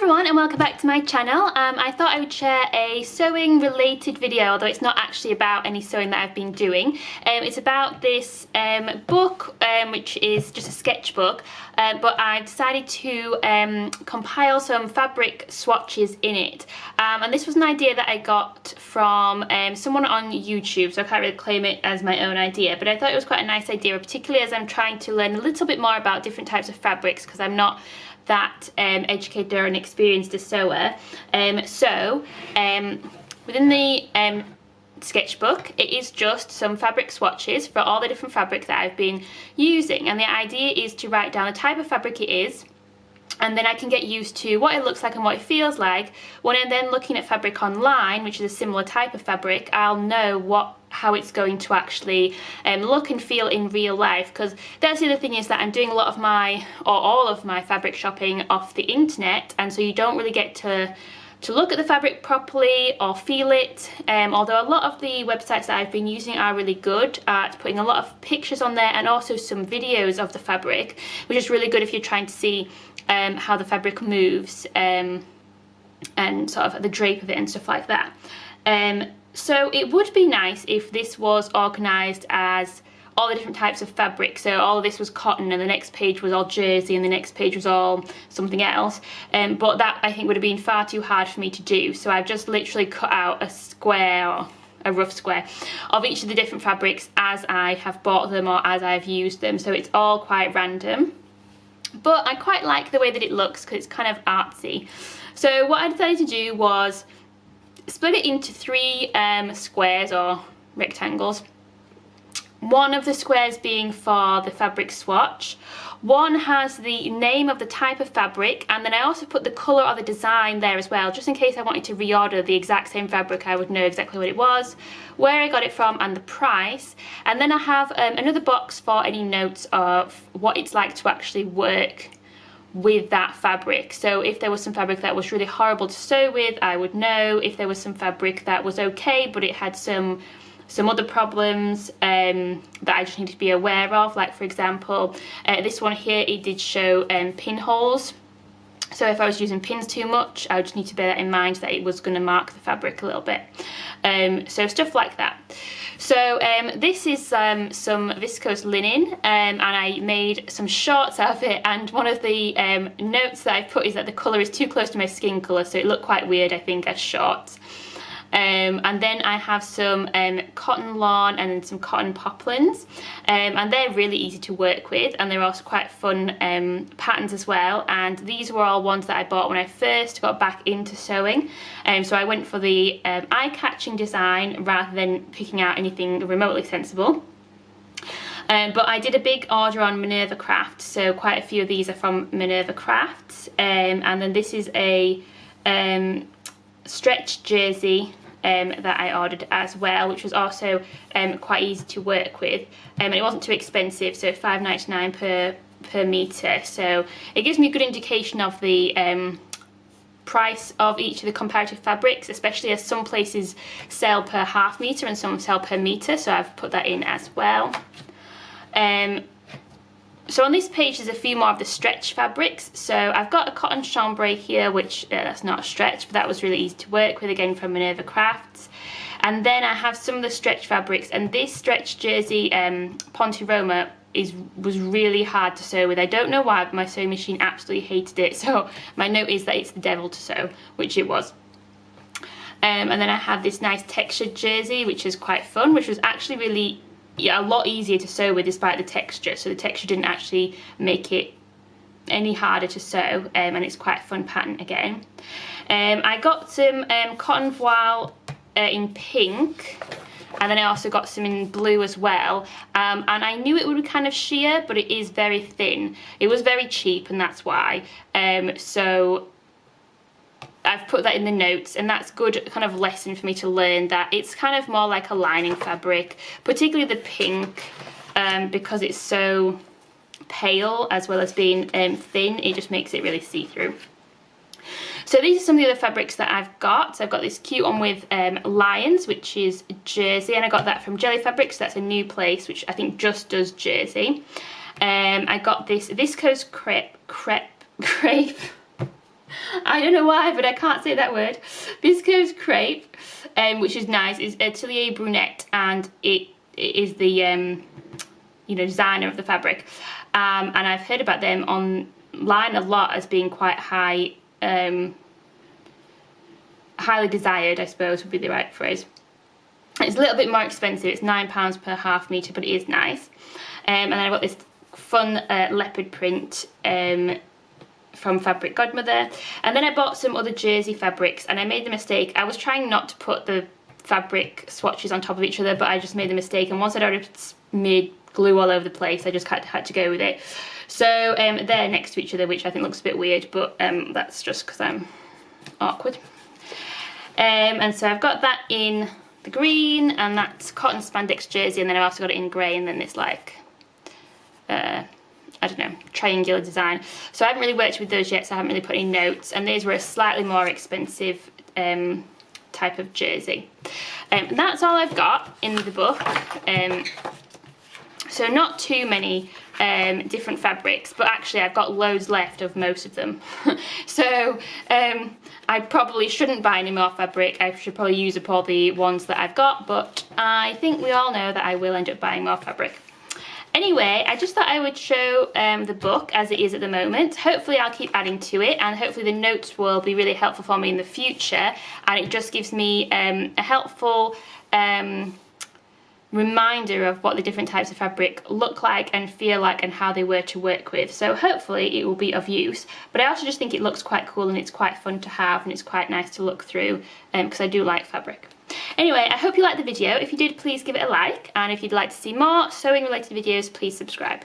everyone and welcome back to my channel. I thought I would share a sewing related video, although it's not actually about any sewing that I've been doing. It's about this book, which is just a sketchbook, but I've decided to compile some fabric swatches in it. And this was an idea that I got from someone on YouTube, so I can't really claim it as my own idea, but I thought it was quite a nice idea, particularly as I'm trying to learn a little bit more about different types of fabrics, because I'm not that educated or an experienced a sewer. Within the sketchbook, it is just some fabric swatches for all the different fabric that I've been using, and the idea is to write down the type of fabric it is, and then I can get used to what it looks like and what it feels like. When I'm then looking at fabric online, which is a similar type of fabric, I'll know how it's going to actually look and feel in real life, because that's the other thing, is that I'm doing a lot of my, or all of my fabric shopping off the internet, and so you don't really get to look at the fabric properly or feel it, although a lot of the websites that I've been using are really good at putting a lot of pictures on there and also some videos of the fabric, which is really good if you're trying to see how the fabric moves and sort of the drape of it and stuff like that. So it would be nice if this was organised as all the different types of fabric. So all of this was cotton, and the next page was all jersey, and the next page was all something else. But that, I think, would have been far too hard for me to do. So I've just literally cut out a square, or a rough square, of each of the different fabrics as I have bought them or as I've used them. So it's all quite random. But I quite like the way that it looks because it's kind of artsy. So what I decided to do was split it into three squares or rectangles. One of the squares being for the fabric swatch. One has the name of the type of fabric, and then I also put the colour or the design there as well, just in case I wanted to reorder the exact same fabric. I would know exactly what it was, where I got it from, and the price. And then I have another box for any notes of what it's like to actually work with that fabric. So if there was some fabric that was really horrible to sew with, I would know. If there was some fabric that was okay but it had some other problems that I just need to be aware of, like for example this one here, it did show pinholes, so if I was using pins too much, I would just need to bear that in mind, that it was going to mark the fabric a little bit. So stuff like that. So this is some viscose linen, and I made some shorts out of it, and one of the notes that I put is that the colour is too close to my skin colour, so it looked quite weird, I think, as shorts. And then I have some cotton lawn and then some cotton poplins, and they're really easy to work with, and they're also quite fun patterns as well. And these were all ones that I bought when I first got back into sewing, so I went for the eye-catching design rather than picking out anything remotely sensible. But I did a big order on Minerva Crafts, so quite a few of these are from Minerva Crafts, and then this is a stretch jersey that I ordered as well, which was also quite easy to work with, and it wasn't too expensive, so £5.99 per metre. So it gives me a good indication of the price of each of the comparative fabrics, especially as some places sell per half metre and some sell per metre, so I've put that in as well. So on this page there's a few more of the stretch fabrics. So I've got a cotton chambray here, which that's not a stretch, but that was really easy to work with, again from Minerva Crafts. And then I have some of the stretch fabrics, and this stretch jersey Ponte Roma was really hard to sew with. I don't know why, but my sewing machine absolutely hated it, so my note is that it's the devil to sew, which it was. And then I have this nice textured jersey, which is quite fun, which was actually really a lot easier to sew with despite the texture, so the texture didn't actually make it any harder to sew, and it's quite a fun pattern again. I got some cotton voile in pink, and then I also got some in blue as well, and I knew it would be kind of sheer, but it is very thin. It was very cheap, and that's why, so I've put that in the notes, and that's good kind of lesson for me to learn, that it's kind of more like a lining fabric, particularly the pink, because it's so pale as well as being thin, it just makes it really see-through. So these are some of the other fabrics that I've got. So I've got this cute one with lions, which is jersey, and I got that from Jelly Fabrics. That's a new place which I think just does jersey. I got this viscose crepe I don't know why, but I can't say that word. Viscose crepe, which is nice. It's Atelier Brunette, and it is the you know, designer of the fabric. And I've heard about them online a lot as being quite high, highly desired, I suppose would be the right phrase. It's a little bit more expensive. It's £9 per half metre, but it is nice. And then I've got this fun leopard print from Fabric Godmother. And then I bought some other jersey fabrics, and I made the mistake. I was trying not to put the fabric swatches on top of each other, but I just made the mistake. And once I'd already made glue all over the place, I just had to go with it. So they're next to each other, which I think looks a bit weird, but that's just because I'm awkward. And so I've got that in the green, and that's cotton spandex jersey, and then I've also got it in grey, and then this like I don't know, triangular design. So I haven't really worked with those yet, so I haven't really put any notes, and these were a slightly more expensive type of jersey. That's all I've got in the book. So not too many different fabrics, but actually I've got loads left of most of them. So I probably shouldn't buy any more fabric. I should probably use up all the ones that I've got, but I think we all know that I will end up buying more fabric. Anyway, I just thought I would show the book as it is at the moment. Hopefully I'll keep adding to it, and hopefully the notes will be really helpful for me in the future, and it just gives me a helpful reminder of what the different types of fabric look like and feel like and how they were to work with. So hopefully it will be of use, but I also just think it looks quite cool and it's quite fun to have, and it's quite nice to look through because I do like fabric. Anyway, I hope you liked the video. If you did, please give it a like, and if you'd like to see more sewing related videos, please subscribe.